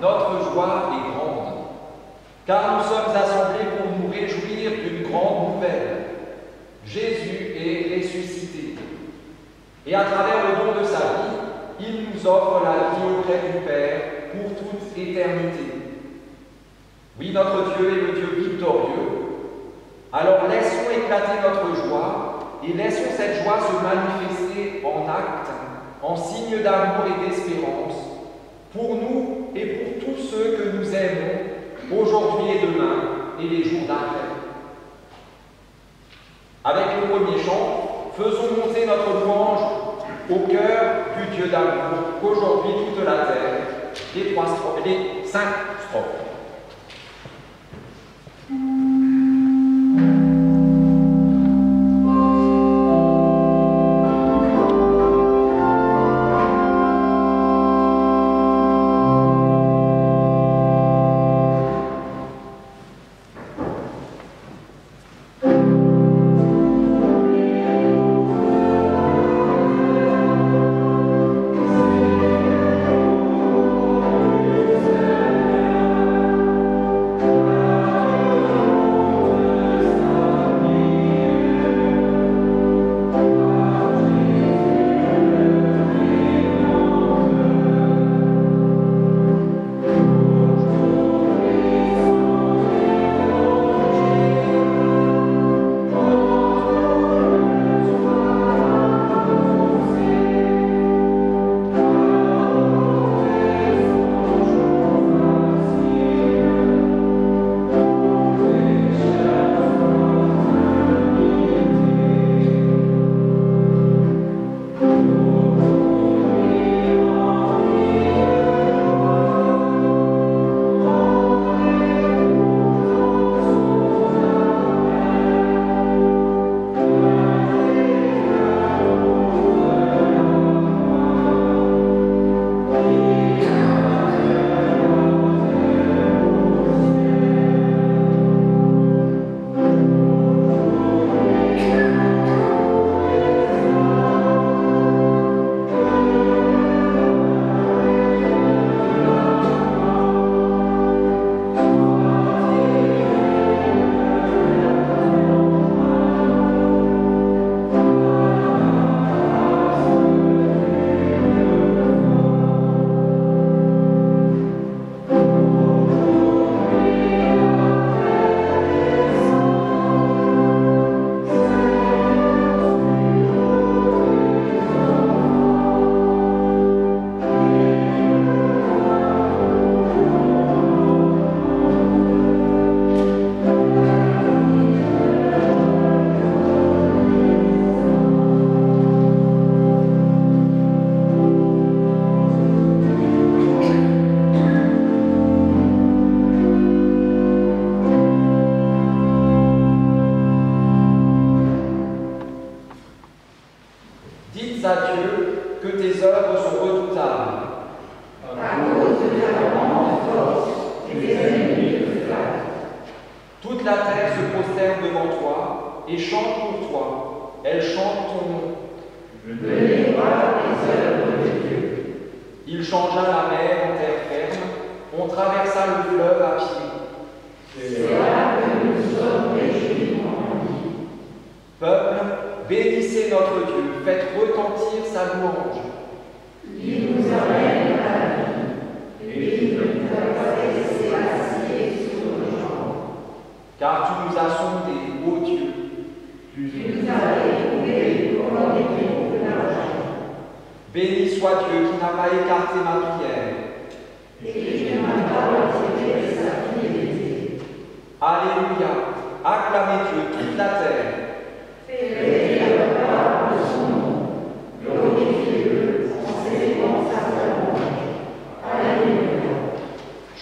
Notre joie est grande, car nous sommes assemblés pour nous réjouir d'une grande nouvelle. Jésus est ressuscité. Et à travers le don de sa vie, il nous offre la vie auprès du Père pour toute éternité. Oui, notre Dieu est le Dieu victorieux. Alors laissons éclater notre joie et laissons cette joie se manifester en actes, en signes d'amour et d'espérance, pour nous et pour tous ceux que nous aimons, aujourd'hui et demain, et les jours d'après. Avec le premier chant, faisons monter notre louange au cœur du Dieu d'amour, qu'aujourd'hui toute la terre, les 5 strophes.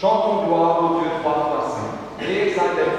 Chantons gloire au Dieu trois fois saint. Exaltem.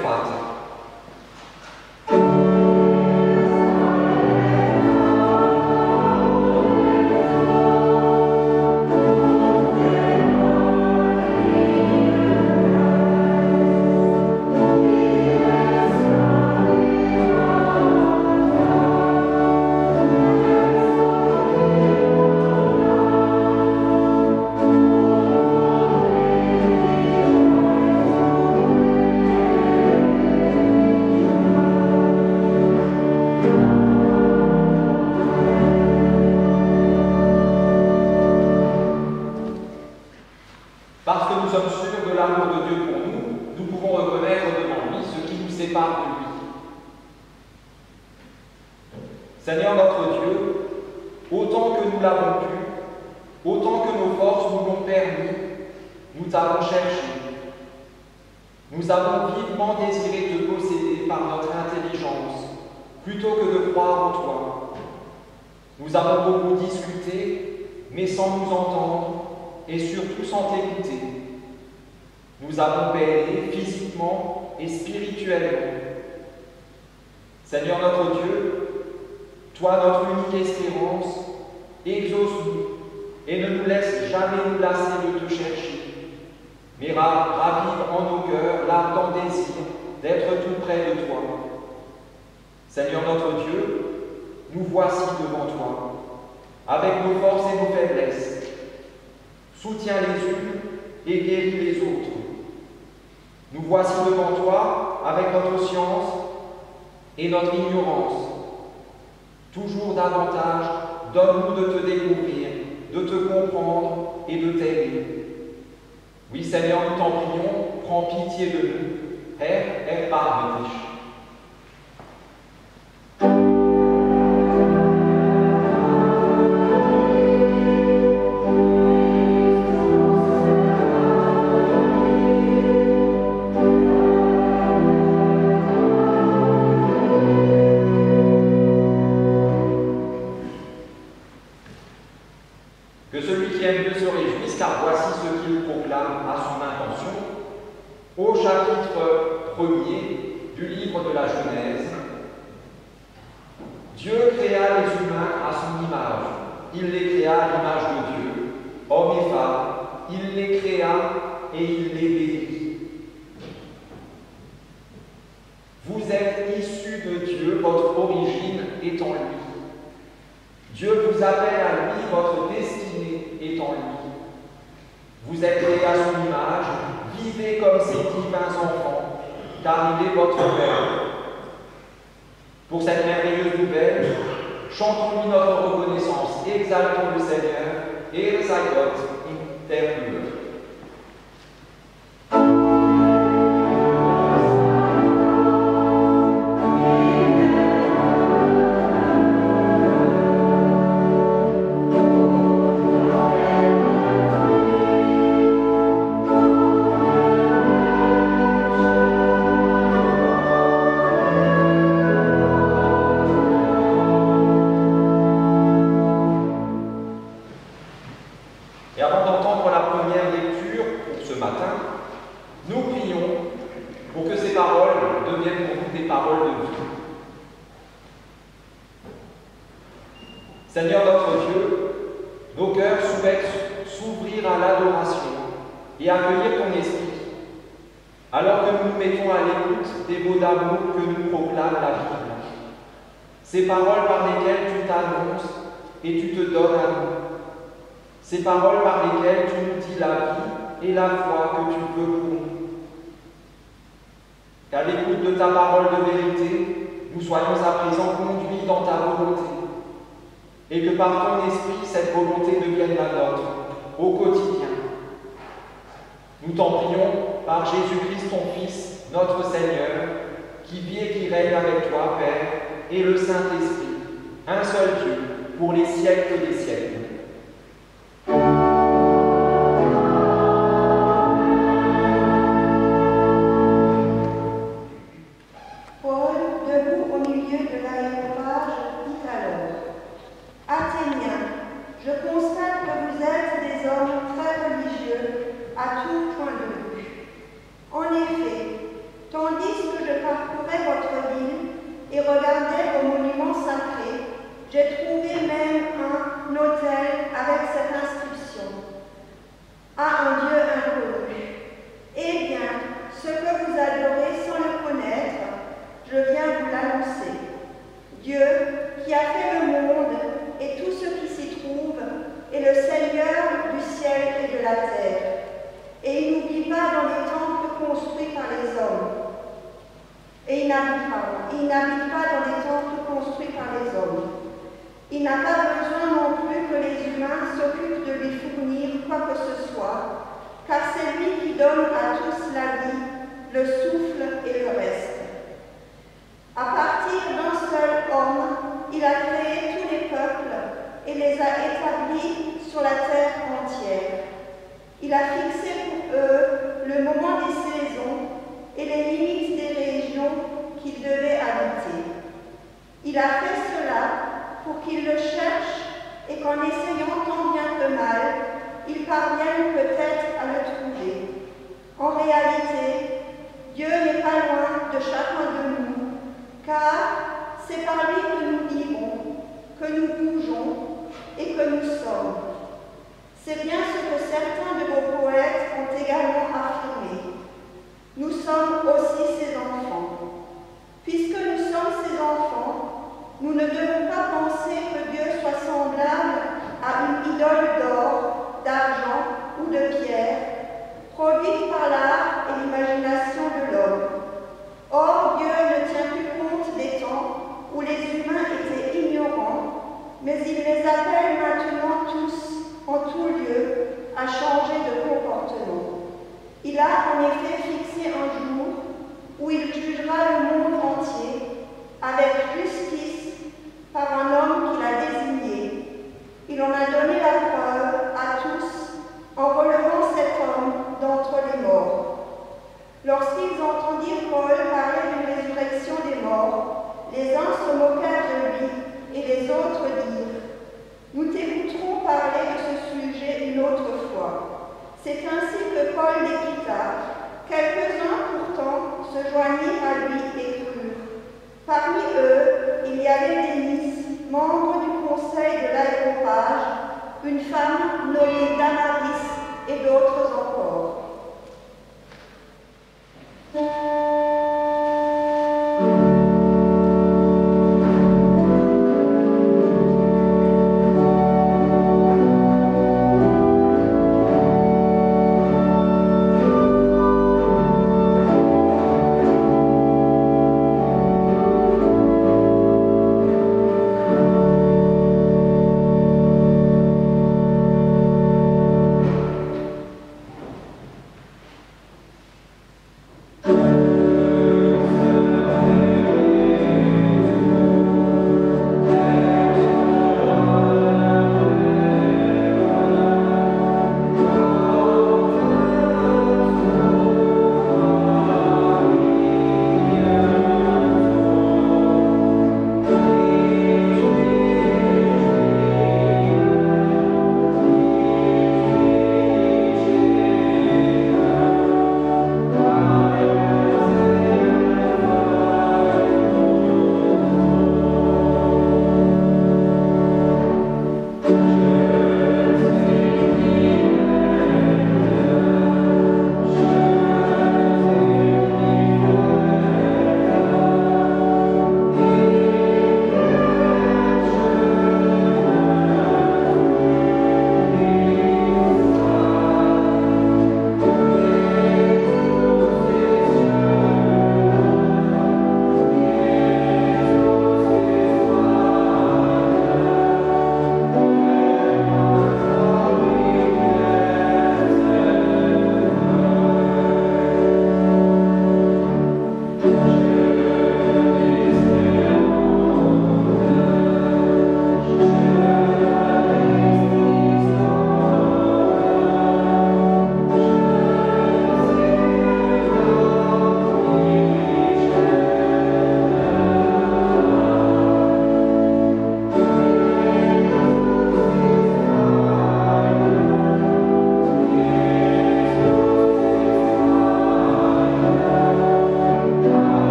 Seigneur notre Dieu, autant que nous l'avons pu, autant que nos forces nous l'ont permis, nous t'avons cherché. Nous avons vivement désiré te posséder par notre intelligence, plutôt que de croire en toi. Nous avons beaucoup discuté, mais sans nous entendre, et surtout sans t'écouter. Nous avons peiné physiquement et spirituellement. Seigneur notre Dieu, toi notre unique espérance, exauce-nous et ne nous laisse jamais nous lasser de te chercher, mais ravive en nos cœurs l'ardent désir d'être tout près de toi. Seigneur notre Dieu, nous voici devant toi, avec nos forces et nos faiblesses. Soutiens les unes et guéris les autres. Nous voici devant toi avec notre science et notre ignorance. Toujours davantage, donne-nous de te découvrir, de te comprendre et de t'aimer. Oui, Seigneur, nous t'en prions, prends pitié de nous. Erbarme dich. Que celui qui aime Dieu se réjouisse, car voici ce qu'il proclame à son intention au chapitre 1er du livre de la Genèse. Dieu créa les humains à son image. Il les créa à l'image de Dieu. Hommes et femmes, il les créa et il les bénit. Vous êtes issus de Dieu, votre origine est en lui. Dieu vous appelle à lui, votre destinée est en lui. Vous êtes créés à son image, vivez comme ses divins enfants, car il est votre Père. Pour cette merveilleuse nouvelle, chantons-lui notre reconnaissance, exaltons le Seigneur, et sei Gott in der Höhe. Et avant d'entendre la première lecture pour ce matin, nous prions pour que ces paroles deviennent pour nous des paroles de vie. Seigneur notre Dieu, nos cœurs souhaitent s'ouvrir à l'adoration et accueillir ton esprit, alors que nous nous mettons à l'écoute des mots d'amour que nous proclame la Bible. Ces paroles par lesquelles tu t'annonces et tu te donnes à nous. Ces paroles par lesquelles tu nous dis la vie et la foi que tu veux pour nous. Qu'à l'écoute de ta parole de vérité, nous soyons à présent conduits dans ta volonté. Et que par ton esprit, cette volonté devienne la nôtre, au quotidien. Nous t'en prions par Jésus-Christ, ton Fils, notre Seigneur, qui vit et qui règne avec toi, Père, et le Saint-Esprit, un seul Dieu, pour les siècles des siècles. J'ai trouvé même un autel avec cette inscription: à un Dieu inconnu. Eh bien, ce que vous adorez sans le connaître, je viens vous l'annoncer. Dieu, qui a fait le monde et tout ce qui s'y trouve, est le Seigneur du ciel et de la terre. Et il n'oublie pas dans les temples construits par les hommes. Et il n'habite pas dans les temples construits par les hommes. Il n'a pas besoin non plus que les humains s'occupent de lui fournir quoi que ce soit, car c'est lui qui donne à tous la vie, le souffle et le reste. À partir d'un seul homme, il a créé sur la terre entière. Il a fixé pour eux le moment des saisons et les limites des régions qu'ils devaient habiter. Il a fait cela pour qu'ils le cherchent et qu'en essayant tant bien que mal, ils parviennent peut-être à le trouver. En réalité, Dieu n'est pas loin de chacun de nous, car c'est par lui que nous vivons, que nous bougeons et que nous sommes. C'est bien ce que certains de vos poètes ont également affirmé. Nous sommes aussi ses enfants. Puisque nous sommes ses enfants, nous ne devons pas penser que Dieu soit semblable à une idole d'or, d'argent ou de pierre, produite par l'art et l'imagination de l'homme. Or, Dieu ne tient plus compte des temps où les humains étaient ignorants, mais il les appelle maintenant tous, en tout lieu, à changer de comportement. Il a en effet fixé un jour où il jugera le monde entier avec justice par un homme qu'il a désigné. Il en a donné la preuve à tous en relevant cet homme d'entre les morts. Lorsqu'ils entendirent Paul parler d'une résurrection des morts, les uns se moquèrent de lui et les autres dirent « Nous t'écouterons parler de ce sujet une autre fois. » C'est ainsi que Paul les quitta. Quelques-uns pourtant se joignirent à lui et crurent. Parmi eux, il y avait Dénis, membre du conseil de l'Aréopage, une femme nommée Damaris et d'autres encore.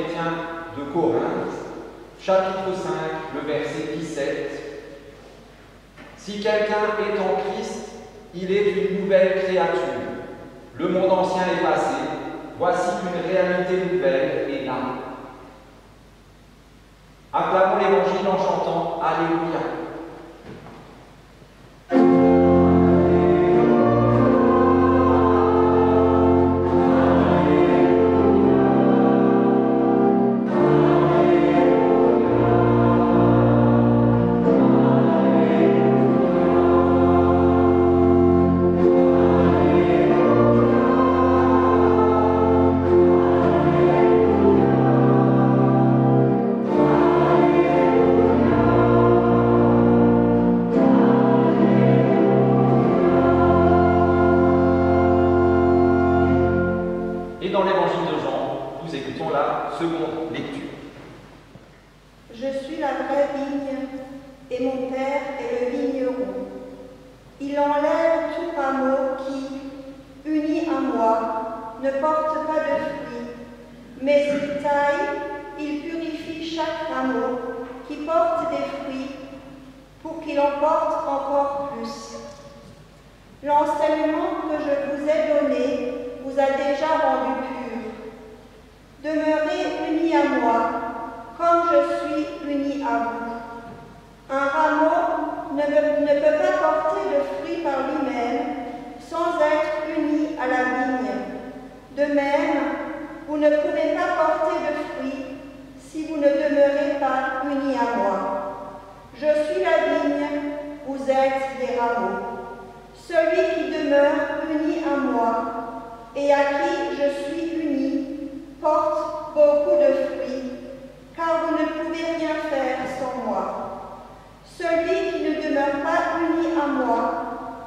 chrétiens de Corinthe, chapitre 5, le verset 17. Si quelqu'un est en Christ, il est une nouvelle créature. Le monde ancien est passé, voici qu'une réalité nouvelle est là. Acclamons l'Évangile en chantant Alléluia. Et dans l'Évangile de Jean, nous écoutons la seconde lecture. Je suis la vraie vigne, et mon Père est le vigneron. Il enlève tout rameau qui, uni à moi, ne porte pas de fruits, mais il taille, il purifie chaque rameau qui porte des fruits, pour qu'il en porte encore plus. L'enseignement que je vous ai donné vous a déjà rendu pur. Demeurez unis à moi, comme je suis uni à vous. Un rameau ne peut pas porter de fruits par lui-même sans être uni à la vigne. De même, vous ne pouvez pas porter de fruits si vous ne demeurez pas unis à moi. Je suis la vigne, vous êtes les rameaux. Celui qui demeure uni à moi et à qui je suis uni porte beaucoup de fruits, car vous ne pouvez rien faire sans moi. Celui qui ne demeure pas uni à moi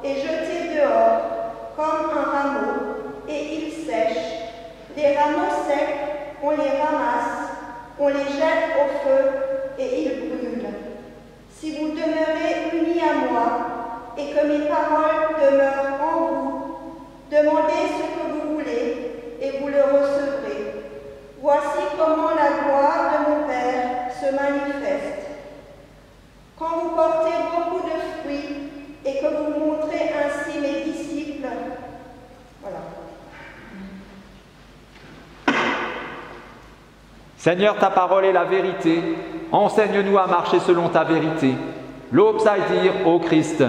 est jeté dehors comme un rameau et il sèche. Les rameaux secs, on les ramasse, on les jette au feu et ils brûlent. Si vous demeurez unis à moi et que mes paroles demeurent en vous, demandez ce que vous voulez et vous le recevrez. Voici comment la gloire de mon Père se manifeste. Quand vous portez beaucoup de fruits et que vous montrez ainsi mes disciples, voilà. Seigneur, ta parole est la vérité. Enseigne-nous à marcher selon ta vérité. L'Obsaïdir au Christ.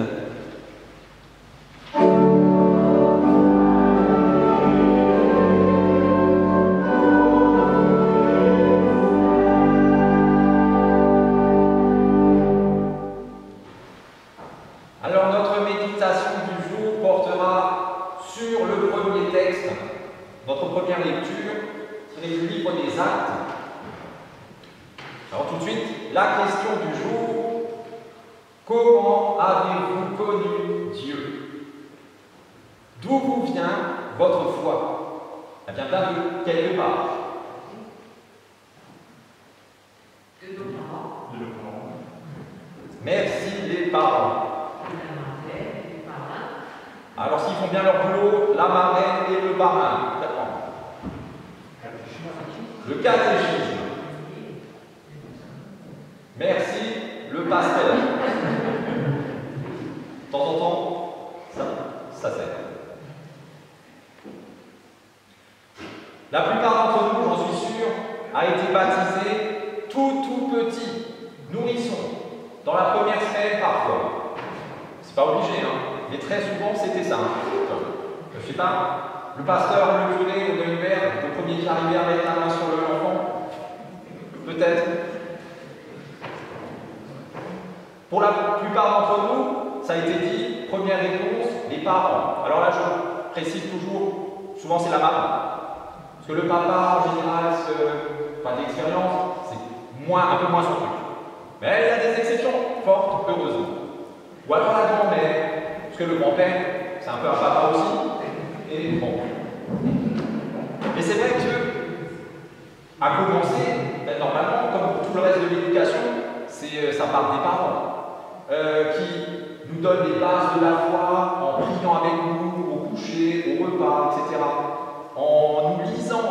Alors notre méditation du jour portera sur le premier texte, notre première lecture, tirée du livre des Actes. Alors tout de suite, la question du jour, comment avez-vous connu Dieu? D'où vous vient votre foi? Elle vient de quelque part. De nos parents. Merci les parents. Alors s'ils font bien leur boulot, la marraine et le parrain. Le catéchisme. Merci le pasteur. De temps en temps, ça sert. La plupart d'entre nous, j'en suis sûr, a été baptisé tout petit, nourrisson, dans la première semaine parfois. C'est pas obligé, hein, mais très souvent c'était ça. Je sais pas, le pasteur, le curé, on a une mère, le premier qui arrivait à mettre la main sur l'enfant, peut-être. Pour la plupart d'entre nous, ça a été dit, première réponse, les parents. Alors là, je précise toujours, souvent c'est la maman. Parce que le papa, en général, enfin d'expérience, c'est un peu moins son truc. Mais il y a des exceptions fortes, heureusement. Ou alors la grand-mère, parce que le grand-père, c'est un peu un papa aussi. Et bon. Mais c'est vrai que, à commencer, normalement, comme tout le reste de l'éducation, ça part des parents. Qui nous donnent les bases de la foi en priant avec nous, au coucher, au repas, etc. En nous lisant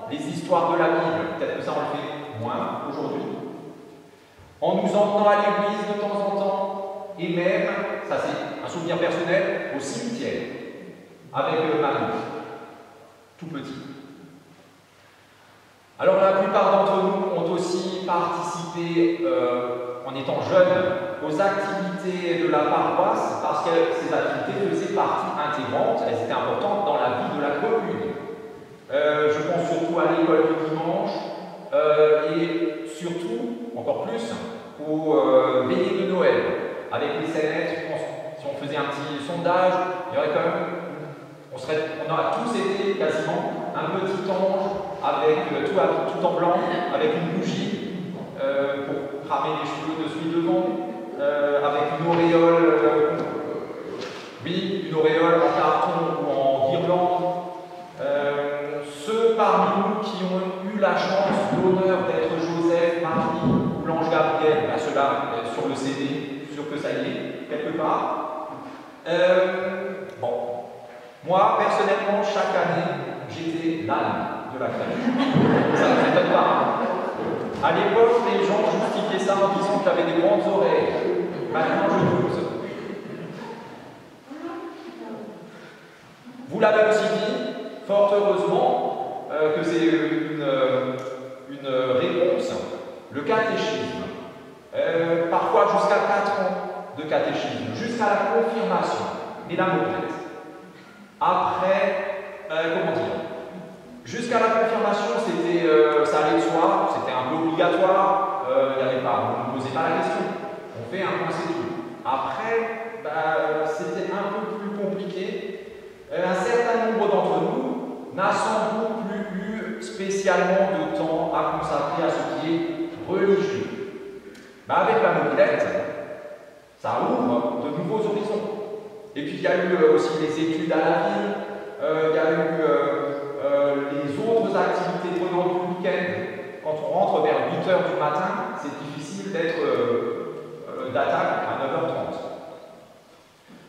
les histoires l'histoire de la Bible. Peut-être que ça, on le fait moins aujourd'hui. En nous emmenant à l'église de temps en temps, et même, ça c'est un souvenir personnel, au cimetière, avec Marie, tout petit. Alors la plupart d'entre nous ont aussi participé, en étant jeunes, aux activités de la paroisse, parce que ces activités faisaient partie intégrante, elles étaient importantes dans la vie de la commune. Je pense surtout à l'école du dimanche, et surtout, encore plus, aux veillées de Noël. Avec les scénettes, si on faisait un petit sondage, il y aurait quand même, on aurait tous été quasiment un petit ange avec tout en blanc, avec une bougie pour cramer les cheveux de celui devant, avec une auréole, une auréole en carton ou en guirlande. Ceux parmi nous qui ont eu la chance, l'honneur d'être Joseph, Marie ou l'ange Gabriel, là, ceux-là sur le CD, sûr que ça y est, quelque part. Bon, moi, personnellement, chaque année, j'étais l'âne de la famille. Ça ne m'étonne pas. À l'époque, les gens justifiaient ça en disant que j'avais des grandes oreilles. Maintenant, je doute. Vous l'avez aussi dit, fort heureusement, que c'est une réponse, le catéchisme. Parfois jusqu'à 4 ans de catéchisme, jusqu'à la confirmation et la moquette. Après, comment dire, jusqu'à la confirmation, ça allait de soi, c'était un peu obligatoire, on ne posait pas la question, on fait un point c'est tout. Après, c'était un peu plus compliqué. Un certain nombre d'entre nous n'a sans doute plus eu spécialement de temps à consacrer à ce qui est religieux. Avec la mobilette, ça ouvre de nouveaux horizons. Et puis il y a eu aussi les études à la ville, il y a eu les autres activités prenantes du week-end. Quand on rentre vers 8 h du matin, c'est difficile d'être d'attaque à 9 h 30.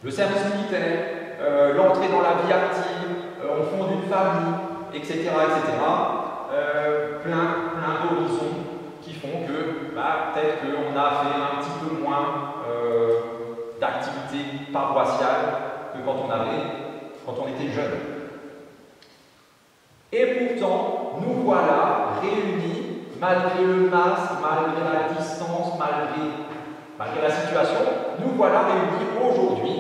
Le service militaire, l'entrée dans la vie active, on fonde une famille, etc. Plein d'horizons qui font que peut-être qu'on a fait un petit peu moins d'activités paroissiales que quand on était jeune. Et pourtant, nous voilà réunis, malgré le masque, malgré la distance, malgré la situation, nous voilà réunis aujourd'hui,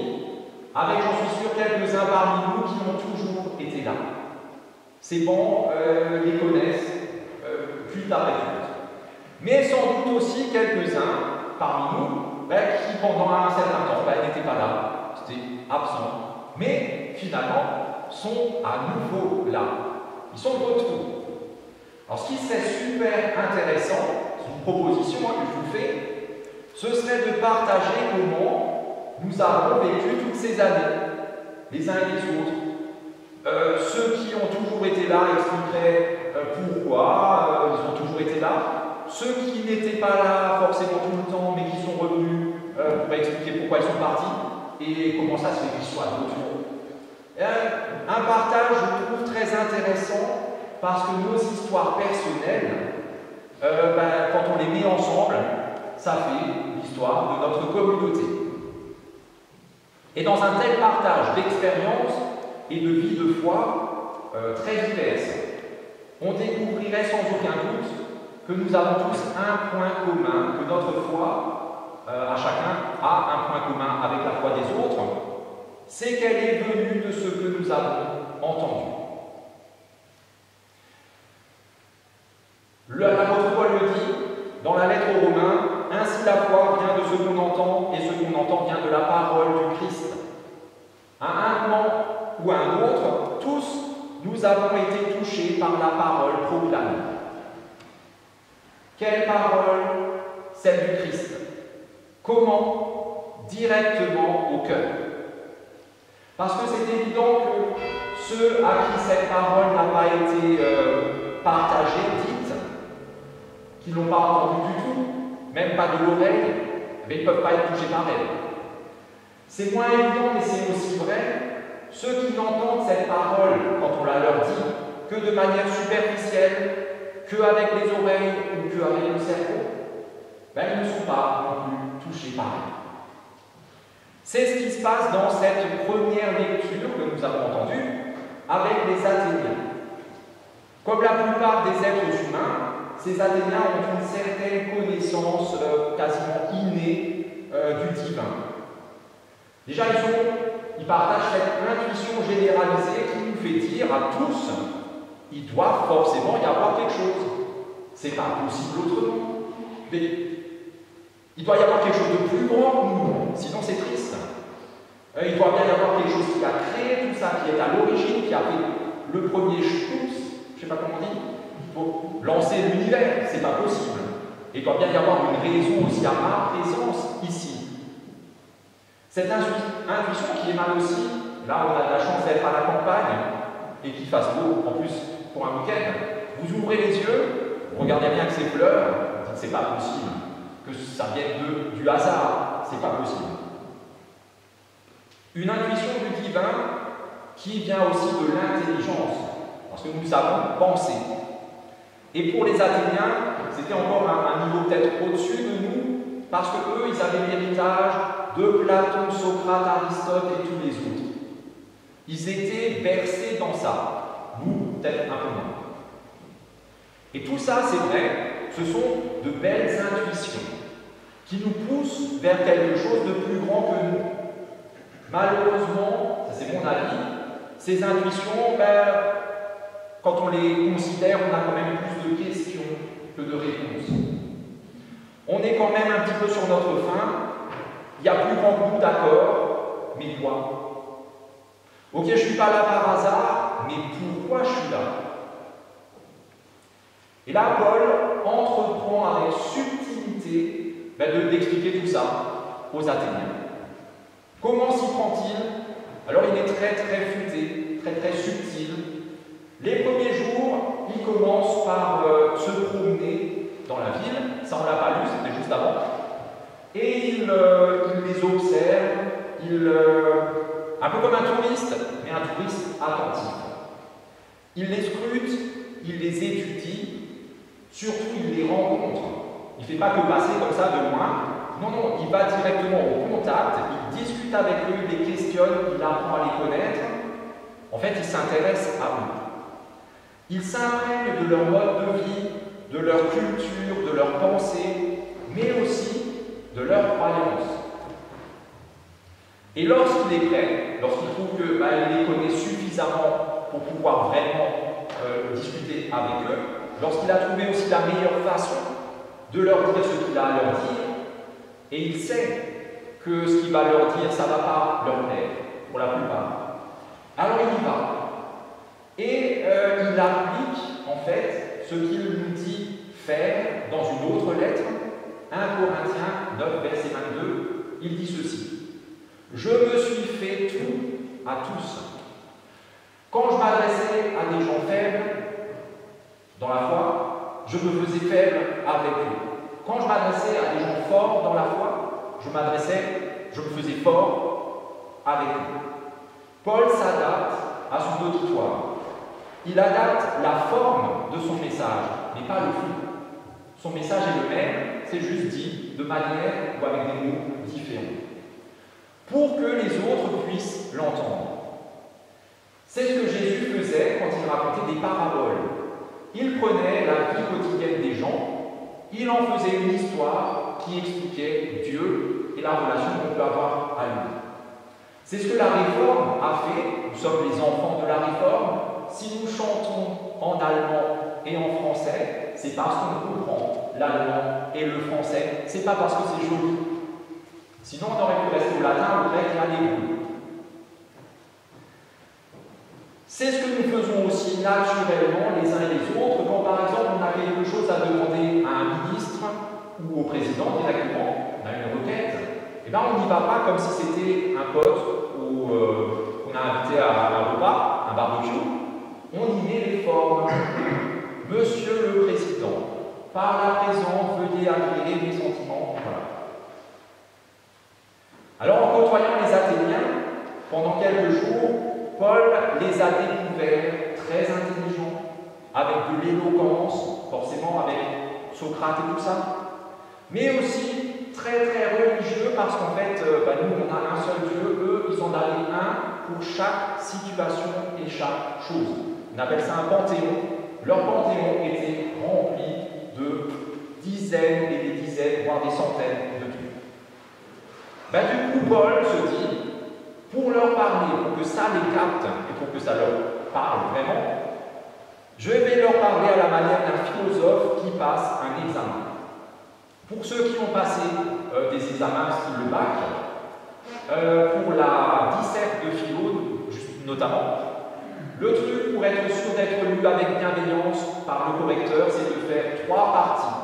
avec, j'en suis sûr, quelques-uns parmi nous qui ont toujours été là. Ces bancs les connaissent culte après culte. Mais sans doute aussi quelques-uns parmi nous qui, pendant un certain temps, n'étaient pas là, étaient absents, mais finalement sont à nouveau là. Ils sont de retour. Alors, ce qui serait super intéressant, c'est une proposition que je vous fais, ce serait de partager comment nous avons vécu toutes ces années, les uns et les autres. Ceux qui ont toujours été là expliqueraient pourquoi ils ont toujours été là. Ceux qui n'étaient pas là forcément tout le temps, mais qui sont revenus, pourraient expliquer pourquoi ils sont partis et comment ça se fait qu'ils soient de retour. Un partage, je trouve, très intéressant parce que nos histoires personnelles, quand on les met ensemble, ça fait l'histoire de notre communauté. Et dans un tel partage d'expériences et de vie de foi très diverses, on découvrirait sans aucun doute que nous avons tous un point commun, que notre foi, à chacun, a un point commun avec la foi des autres, c'est qu'elle est venue de ce que nous avons entendu. L'apôtre Paul le dit dans la lettre aux Romains, ainsi la foi vient de ce qu'on entend, et ce qu'on entend vient de la parole du Christ. À un moment ou à un autre, tous nous avons été touchés par la parole proclamée. Quelle parole? Celle du Christ. Comment? Directement au cœur. Parce que c'est évident que ceux à qui cette parole n'a pas été partagée, dite, qui ne l'ont pas entendue du tout, même pas de l'oreille, mais ils ne peuvent pas être touchés par elle. C'est moins évident, mais c'est aussi vrai, ceux qui n'entendent cette parole, quand on la leur dit, que de manière superficielle, qu'avec les oreilles ou qu'avec le cerveau, ils ne sont pas non plus touchés pareil. C'est ce qui se passe dans cette première lecture que nous avons entendue avec les Athéniens. Comme la plupart des êtres humains, ces Athéniens ont une certaine connaissance quasiment innée du divin. Déjà, ils partagent cette intuition généralisée qui nous fait dire à tous, il doit forcément y avoir quelque chose. C'est pas possible autrement. Mais il doit y avoir quelque chose de plus grand que nous, sinon c'est triste. Il doit bien y avoir quelque chose qui a créé tout ça, qui est à l'origine, qui a fait le premier schtuss, je ne sais pas comment on dit, pour lancer l'univers, c'est pas possible. Et il doit bien y avoir une raison aussi à ma présence ici. Cette intuition qui émane aussi, là on a de la chance d'être à la campagne et qu'il fasse beau, en plus pour un week-end, vous ouvrez les yeux, vous regardez bien que ces fleurs, vous dites c'est pas possible, que ça vienne du hasard, c'est pas possible. Une intuition du divin qui vient aussi de l'intelligence, parce que nous savons penser. Et pour les Athéniens, c'était encore un niveau peut-être au-dessus de nous, parce qu'eux, ils avaient l'héritage de Platon, Socrate, Aristote et tous les autres. Ils étaient bercés dans ça, nous, peut-être un peu moins. Et tout ça, c'est vrai, ce sont de belles intuitions qui nous poussent vers quelque chose de plus grand que nous. Malheureusement, ça c'est mon avis, ces intuitions, quand on les considère, on a quand même plus de questions que de réponses. On est quand même un petit peu sur notre faim, il y a plus grand que nous, d'accord, mais quoi? Ok, je ne suis pas là par hasard, mais pourquoi je suis là? Et là, Paul entreprend avec subtilité d'expliquer tout ça aux Athéniens. Comment s'y prend-il? Alors il est très futé, très subtil. Les premiers jours, il commence par se promener dans la ville, ça on l'a pas lu, c'était juste avant, et il les observe, un peu comme un touriste, mais un touriste attentif. Il les scrute, il les étudie, surtout il les rencontre. Il ne fait pas que passer comme ça de loin. Non, il va directement au contact, il discute avec eux, il les questionne, il apprend à les connaître. En fait, il s'intéresse à eux. Il s'imprègne de leur mode de vie, de leur culture, de leur pensée, mais aussi de leurs croyances. Et lorsqu'il est prêt, lorsqu'il trouve qu'il les connaît suffisamment pour pouvoir vraiment discuter avec eux, lorsqu'il a trouvé aussi la meilleure façon de leur dire ce qu'il a à leur dire, et il sait que ce qu'il va leur dire, ça ne va pas leur plaire, pour la plupart. Alors il y va. Et il applique, en fait, ce qu'il nous dit faire dans une autre lettre, 1 Corinthiens 9, verset 22, il dit ceci. « Je me suis fait tout à tous. Quand je m'adressais à des gens faibles dans la foi, je me faisais faible avec eux. Quand je m'adressais à des gens forts dans la foi, je me faisais fort avec eux. » Paul s'adapte à son auditoire. Il adapte la forme de son message, mais pas le fond. Son message est le même, c'est juste dit de manière ou avec des mots différents. Pour que les autres puissent l'entendre. C'est ce que Jésus faisait quand il racontait des paraboles. Il prenait la vie quotidienne des gens, il en faisait une histoire qui expliquait Dieu et la relation qu'on peut avoir à lui. C'est ce que la Réforme a fait, nous sommes les enfants de la Réforme. Si nous chantons en allemand et en français, c'est parce qu'on comprend l'allemand et le français, c'est pas parce que c'est joli. Sinon on aurait pu rester au latin, au grec et à l'hébreu. C'est ce que nous faisons aussi naturellement les uns et les autres quand par exemple on a quelque chose à demander à un ministre ou au président directement, on a une requête, et bien on n'y va pas comme si c'était un pote ou qu'on a invité à un repas, un barbecue. On y met les formes. Monsieur le Président, par la présence, veuillez agréer mes sentiments. Voilà. Alors en côtoyant les Athéniens, pendant quelques jours, Paul les a découverts très intelligents, avec de l'éloquence, forcément avec Socrate et tout ça, mais aussi très très religieux parce qu'en fait, nous on a un seul Dieu, eux ils en avaient un pour chaque situation et chaque chose. On appelle ça un panthéon. Leur panthéon était rempli de dizaines et des dizaines, voire des centaines de dieux. Du coup, Paul se dit, pour leur parler, pour que ça les capte et pour que ça leur parle vraiment, je vais leur parler à la manière d'un philosophe qui passe un examen. Pour ceux qui ont passé des examens style le bac, pour la disserte de philo notamment, le truc pour être sûr d'être lu avec bienveillance par le correcteur, c'est de faire 3 parties.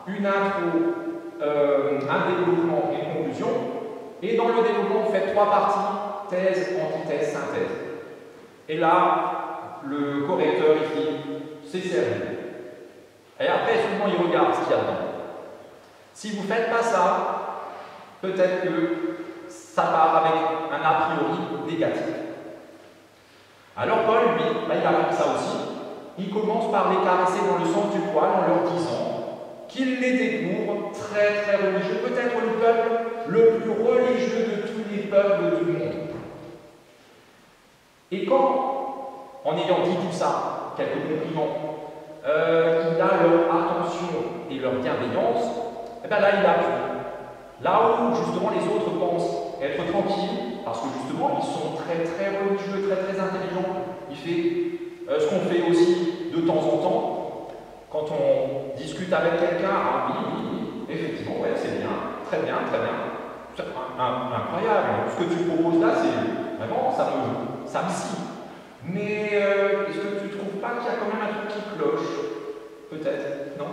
Une intro, un développement et une conclusion. Et dans le développement, vous faites 3 parties, thèse, antithèse, synthèse. Et là, le correcteur, il dit, c'est sérieux. Et après, seulement, il regarde ce qu'il y a dedans. Si vous ne faites pas ça, peut-être que ça part avec un a priori négatif. Alors Paul, lui, il a appris ça aussi. Il commence par les caresser dans le sens du poil en leur disant qu'il les découvre très très religieux, peut-être le peuple le plus religieux de tous les peuples du monde. Et quand, en ayant dit tout ça, quelques compliments, il a leur attention et leur bienveillance, là il appuie. Là où justement les autres pensent être tranquilles, parce que justement ils sont très très religieux, très très intelligents. Il fait ce qu'on fait aussi de temps en temps, quand on discute avec quelqu'un, ah oui, effectivement, ouais, c'est bien, très bien, très bien. C'est incroyable, ce que tu proposes là, c'est vraiment, ça me scie. Mais est-ce que tu ne trouves pas qu'il y a quand même un truc qui cloche? Peut-être, non?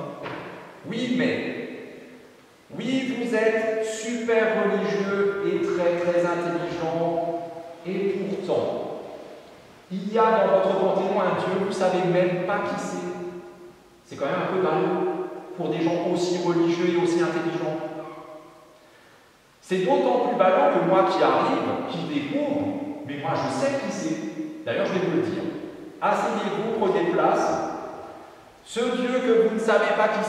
Oui, mais... Oui, vous êtes super religieux et très très intelligent, et pourtant, il y a dans votre panthéon un Dieu, vous ne savez même pas qui c'est. C'est quand même un peu ballot pour des gens aussi religieux et aussi intelligents. C'est d'autant plus ballot que moi qui arrive, qui découvre, mais moi je sais qui c'est. D'ailleurs, je vais vous le dire. Asseyez-vous, prenez place. Ce Dieu que vous ne savez pas qui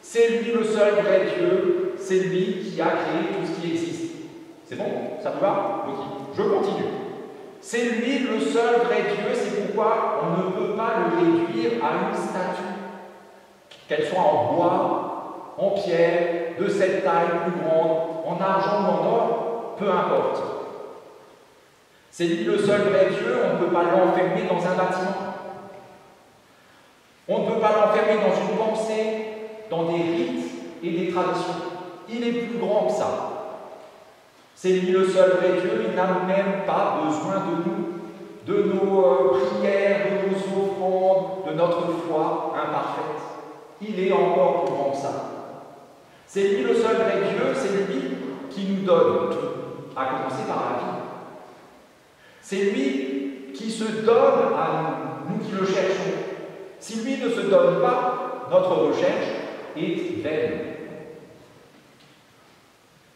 c'est lui le seul vrai Dieu, c'est lui qui a créé tout ce qui existe. C'est bon? Ça vous va? Ok. Je continue. C'est lui le seul vrai Dieu, c'est pourquoi on ne peut pas le réduire à une statue. Qu'elle soit en bois, en pierre, de cette taille plus grande, en argent ou en or, peu importe. C'est lui le seul vrai Dieu, on ne peut pas l'enfermer dans un bâtiment. On ne peut pas l'enfermer dans une pensée, dans des rites et des traditions. Il est plus grand que ça. C'est lui le seul vrai Dieu, il n'a même pas besoin de nous, de nos prières, de nos offrandes, de notre foi imparfaite. Il est encore plus grand que ça. C'est lui le seul vrai Dieu, c'est lui qui nous donne tout, à commencer par la vie. C'est lui qui se donne à nous, nous qui le cherchons. Si lui ne se donne pas, notre recherche est vaine.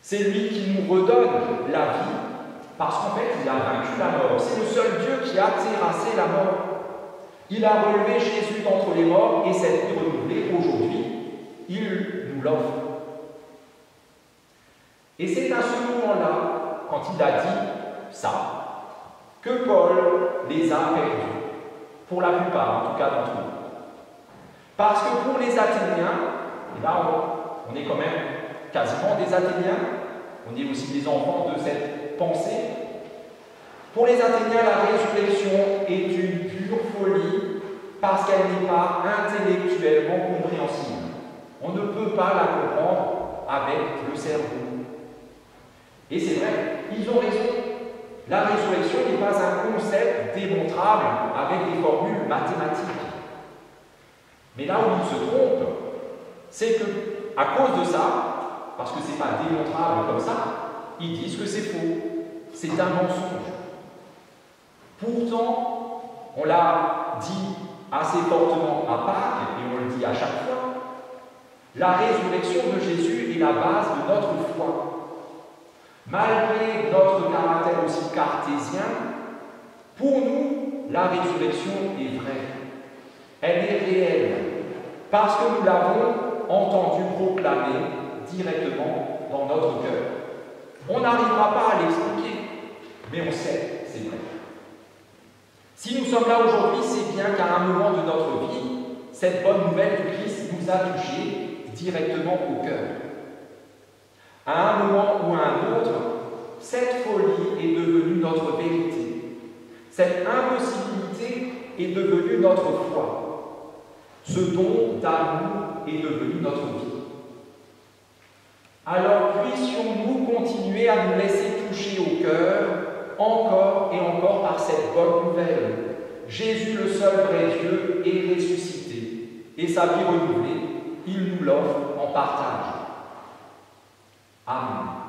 C'est lui qui nous redonne la vie, parce qu'en fait, il a vaincu la mort. C'est le seul Dieu qui a terrassé la mort. Il a relevé Jésus d'entre les morts, et cette vie renouvelée, aujourd'hui, il nous l'offre. Et c'est à ce moment-là, quand il a dit ça, que Paul les a perdus, pour la plupart, en tout cas d'entre eux. Parce que pour les Athéniens, et là on est quand même quasiment des Athéniens, on est aussi des enfants de cette pensée. Pour les Athéniens, la résurrection est une pure folie parce qu'elle n'est pas intellectuellement compréhensible. On ne peut pas la comprendre avec le cerveau. Et c'est vrai, ils ont raison. La résurrection n'est pas un concept démontrable avec des formules mathématiques. Mais là où ils se trompent, c'est que, à cause de ça, parce que ce n'est pas démontrable comme ça, ils disent que c'est faux. C'est un mensonge. Pourtant, on l'a dit assez fortement à Pâques, et on le dit à chaque fois, la résurrection de Jésus est la base de notre foi. Malgré notre caractère aussi cartésien, pour nous, la résurrection est vraie. Elle est réelle. parce que nous l'avons entendu proclamer directement dans notre cœur. On n'arrivera pas à l'expliquer, mais on sait, c'est vrai. Si nous sommes là aujourd'hui, c'est bien qu'à un moment de notre vie, cette bonne nouvelle du Christ nous a touchés directement au cœur. À un moment ou à un autre, cette folie est devenue notre vérité. Cette impossibilité est devenue notre foi. Ce don d'amour est devenu notre vie. Alors puissions-nous continuer à nous laisser toucher au cœur, encore et encore par cette bonne nouvelle. Jésus, le seul vrai Dieu, est ressuscité, et sa vie renouvelée, il nous l'offre en partage. Amen.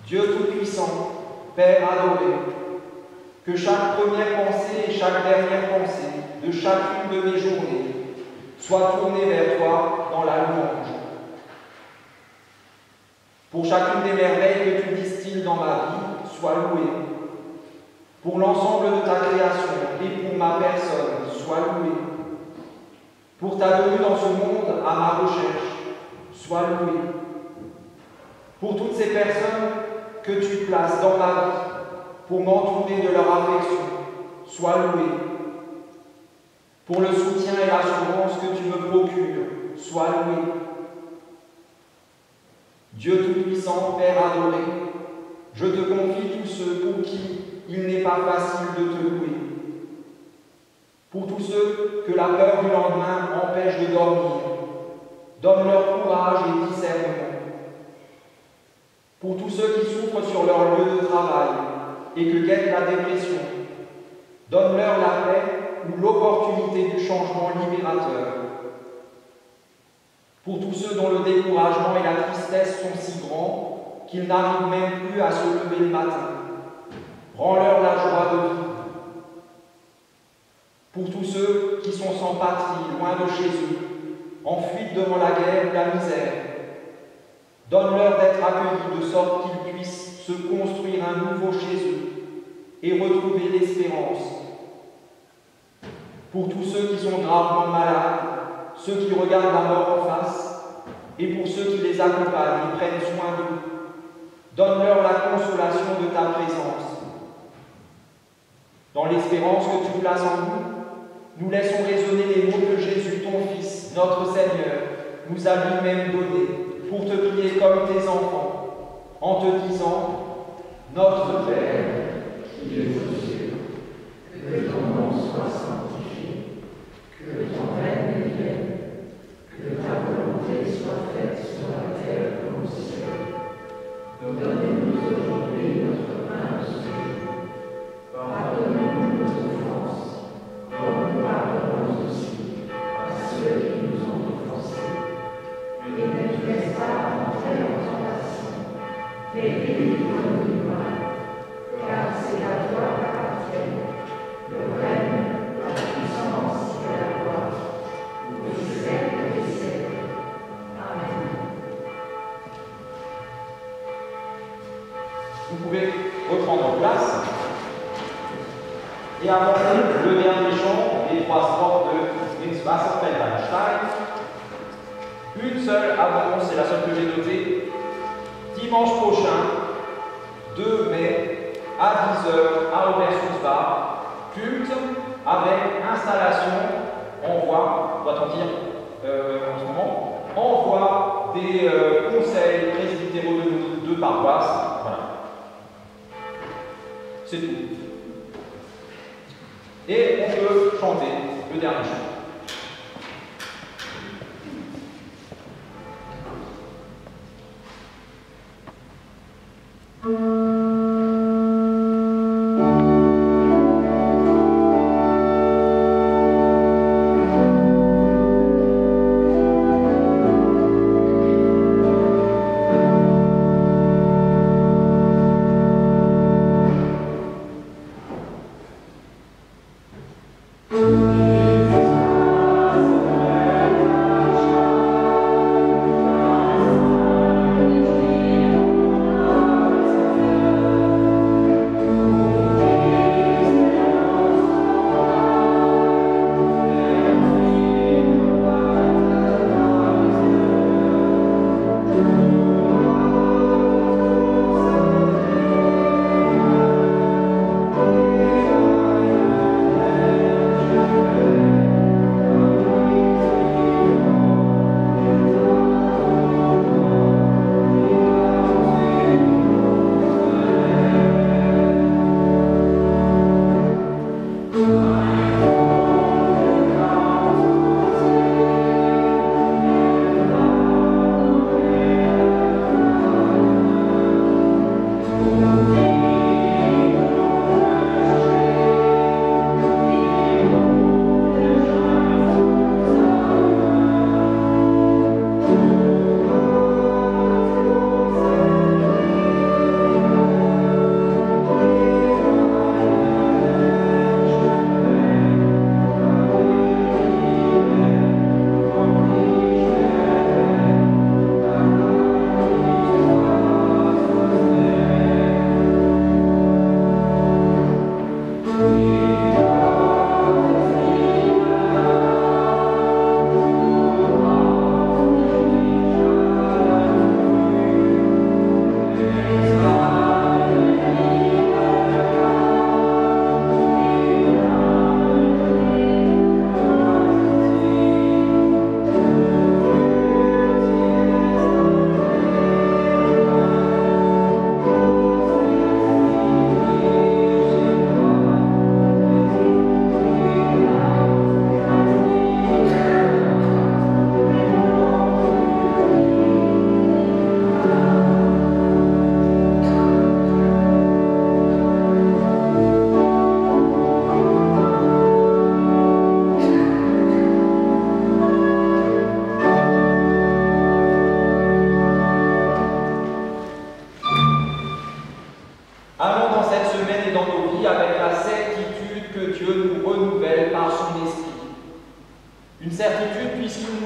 Dieu Tout-Puissant, Père adoré, que chaque première pensée et chaque dernière pensée de chacune de mes journées soit tournée vers toi dans la louange. Pour chacune des merveilles que tu distilles dans ma vie, sois loué. Pour l'ensemble de ta création et pour ma personne, sois loué. Pour ta venue dans ce monde à ma recherche, sois loué. Pour toutes ces personnes que tu places dans ma vie, pour m'entourer de leur affection, sois loué. Pour le soutien et l'assurance que tu me procures, sois loué. Dieu Tout-Puissant, Père adoré, je te confie tous ceux pour qui il n'est pas facile de te louer. Pour tous ceux que la peur du lendemain empêche de dormir, donne-leur courage et discernement. Pour tous ceux qui souffrent sur leur lieu de travail et que guette la dépression, donne-leur la paix ou l'opportunité du changement libérateur. Pour tous ceux dont le découragement et la tristesse sont si grands qu'ils n'arrivent même plus à se lever le matin, rends-leur la joie de vivre. Pour tous ceux qui sont sans patrie, loin de chez eux, en fuite devant la guerre ou la misère, donne-leur d'être accueillis de sorte qu'ils puissent se construire un nouveau chez eux et retrouver l'espérance. Pour tous ceux qui sont gravement malades, ceux qui regardent la mort en face, et pour ceux qui les accompagnent et prennent soin d'eux, donne-leur la consolation de ta présence. Dans l'espérance que tu places en nous, nous laissons résonner les mots que Jésus, ton Fils, notre Seigneur, nous a lui-même donnés pour te prier comme tes enfants, en te disant « Notre Père, qui es aux cieux, que ton nom soit sanctifié, que ton règne vienne, que ta volonté soit faite sur la terre comme au ciel. Donne-nous aujourd'hui notre pain de ce jour. Pardonne-nous nos offenses, comme nous pardonnons aussi à ceux qui nous ont offensés. Et ne nous laisse pas entrer en tentation, mais délivre-nous du mal, car c'est à toi qu'appartiennent le règne, la puissance et la gloire, pour les siècles des siècles. Amen. Vous pouvez reprendre place et avancer le dernier chant des 3 strophes de Ins Wasserfeld-Weinstein. Une seule avant, c'est la seule que j'ai notée. Dimanche prochain, 2 mai, à 10h, à Obersusbach, culte avec installation, envoi, doit-on dire en ce moment, envoi des conseils presbytéraux de paroisse. Voilà. C'est tout. Et on peut chanter le dernier chant. Amen.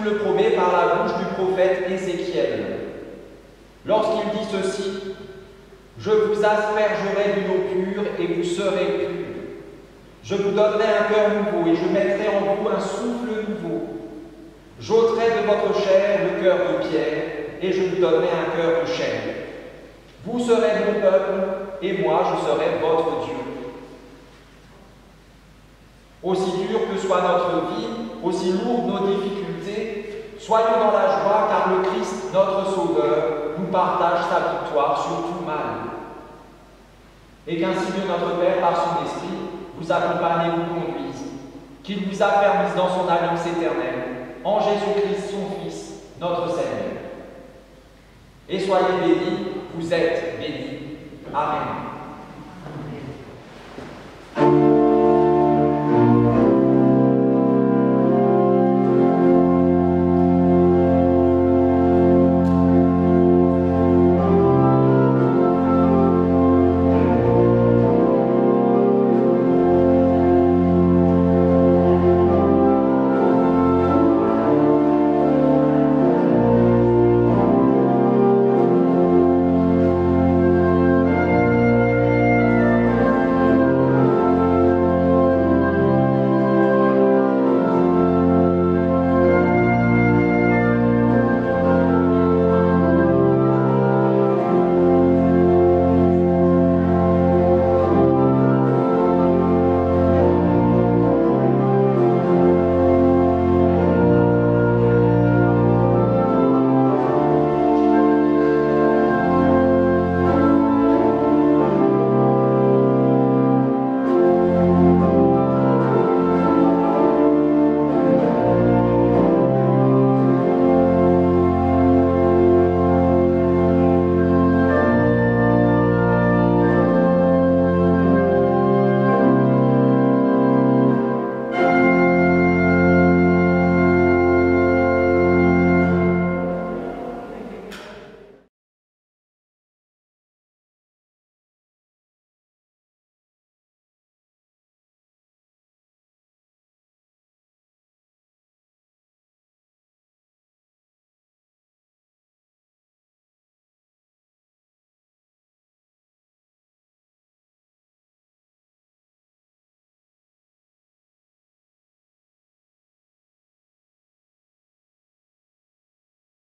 nous le promet par la bouche du prophète Ézéchiel. Lorsqu'il dit ceci, « Je vous aspergerai d'une eau pure et vous serez purs. Je vous donnerai un cœur nouveau et je mettrai en vous un souffle nouveau. J'ôterai de votre chair le cœur de pierre et je vous donnerai un cœur de chair. Vous serez mon peuple et moi je serai votre Dieu. » Aussi dure que soit notre vie, aussi lourdes nos difficultés, soyons dans la joie car le Christ, notre Sauveur, nous partage sa victoire sur tout mal. Et qu'ainsi Dieu notre Père, par son Esprit, vous accompagne et vous conduise, qu'il vous affermisse dans son alliance éternelle, en Jésus-Christ, son Fils, notre Seigneur. Et soyez bénis, vous êtes bénis. Amen.